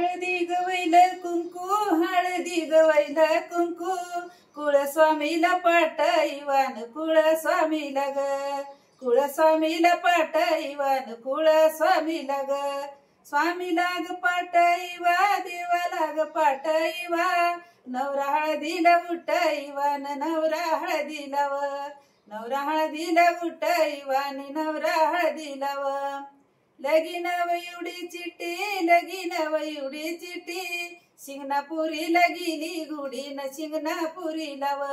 हळदी गवैल कुंकू हळदी गवैल कुंकू कुळस्वामीला पाठईवान कुळस्वामीला ग कुळस्वामीला पाठईवान कुळस्वामीला ग स्वामीला ग पाठईवा देवाला ग पाठईवा नवरा हळदीला उठईवान नवरा हळदीला व नवरा हळदीला उठईवान नवरा हळदीला व लगीन वयुडी चिट्टी लगीन वयुडी चिट्टी शिंगणापुरीला गेली गुढीन शिंगणापुरीला व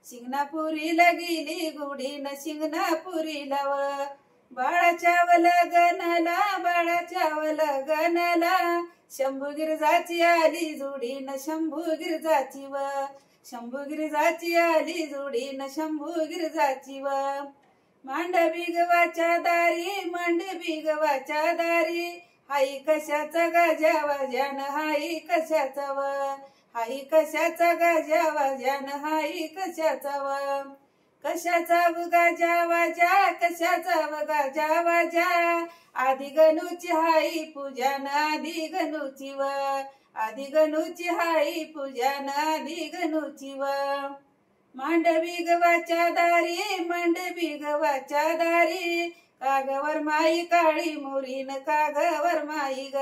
शिंगणापुरीला गेली गुढीन शिंगणापुरीला व बाळाच्या वलगनाला बाळाच्या वलगनाला शंभू गिरजाची आली जोडीन शंभू गिरजाची व शंभू गिरजाची आली जोडीन शंभू गिरजाची व मांडवी गव्हाच्या दारी मांडवी गव्हाच्या दारी हाई कशाचा गाजा वाजान हाई कशाचा व हाई कशाचा गाजा वाजान हाई कशाचा व कशाचा गाजा वाजा कशाचा गाजा वाजा आधी गणूची हाई पूजन आधी गणूची व आधी गणूची हाई पूजन आधी गणूची व मांडवी गव्हाच्या दारी मांडवी गव्हाच्या दारी कागवर माई काळी मोरीन कागवर माई ग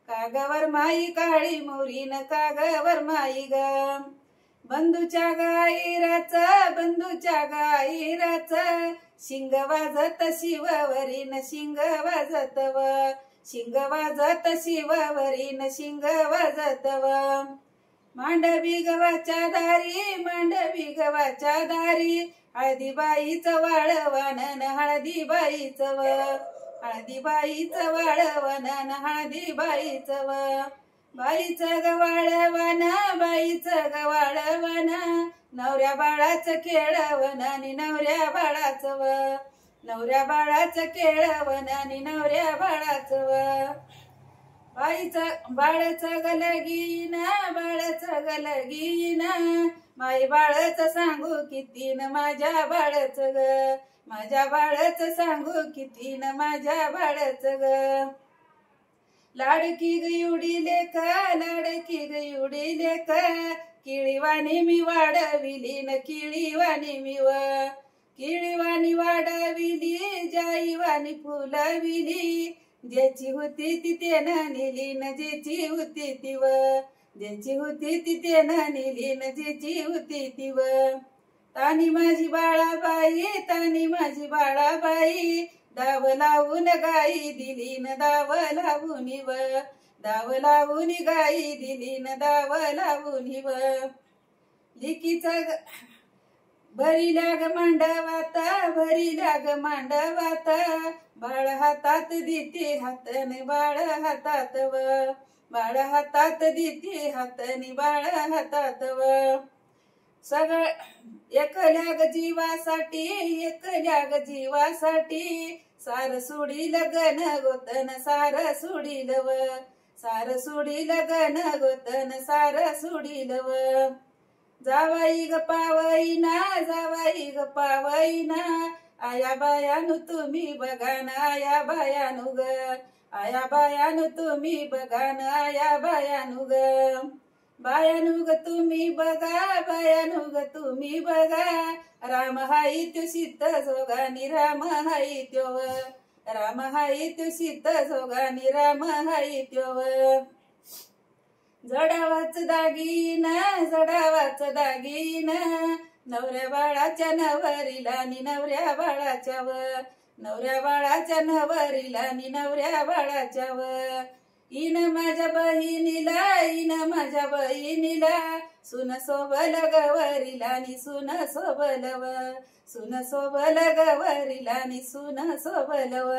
कागवर माई काळी मोरीन कागवर माई ग बंधूच्या गाईराच बंधूच्या गाईराच शिंग वाजत शिववरीन शिंग वाजत व शिंग वाजत शिववरीन शिंग वाजत व मांडवी गव्हाच्या दारी मांडवी गव्हाच्या दारी हळदीबाईचं वाळवणन हळदीबाईचं व हळदीबाईचं वाळवणन हळदीबाईचं व बाईचं गवाळवण बाईचं गवाळवण नवऱ्या बाळाचं खेळवण आणि नवऱ्या बाळाचं व नवऱ्या बाळाचं खेळवण आणि नवऱ्या बाळाचं व बाईचं बाळाचं गलगीन बाळाचं गलगीन माई बाळाचं सांगू किती न माझ्या बाळाचं ग माझ्या बाळाचं सांगू किती न माझ्या बाळाचं ग लाडकी गयुडी लेक लाडकी गयुडी लेक किळीवाणी मी वाढविली न किळीवाणी मी व किळीवाणी वाढविली जाईवाणी फुलविली ज्याची होती ती त्यानं नेली न ज्याची होती ती व ज्याची होती ती त्यानं नेली न ज्याची होती ती व तानी माझी बाळाबाई तानी माझी बाळाबाई दाव लावून गाई दिली न दाव लावून व दाव लावून गाई दिली न दाव लावून व लिकीचा भरील्या ग मांडवात भरील्या ग मांडवात बाळ हातात देते हातने बाळ हातात व बाळ हातात देते हातने बाळ हातात व सगळ एकल्या ग जीवासाठी एकल्या ग जीवासाठी सार सोडील गण गोतन सार सोडील व सार सोडील गण गोतन सार सोडील व जावाई ग पावईना जावाई ग पावईना आया बायानु तुम्ही बघा ना आया बायानु ग आया बायानु तुम्ही बघा ना आया बायानु ग बायानु ग तुम्ही बघा बायानु ग तुम्ही बघा राम हाई त्यो सीत जोगानी राम हाई त्यो राम हाई त्यो सीत जोगानी राम हाई त्यो जडावाच दागीन जडावाच दागीन नवऱ्या बाळाच्या नवरीला नि नवऱ्या बाळाच्या व नवऱ्या बाळाच्या नवरीला नि नवऱ्या बाळाच्या व इन माझ्या बहिणीला सुन सोबल गवरीला नि सुन सोबल व सुन सोबल गवरीला नि सुन सोबल व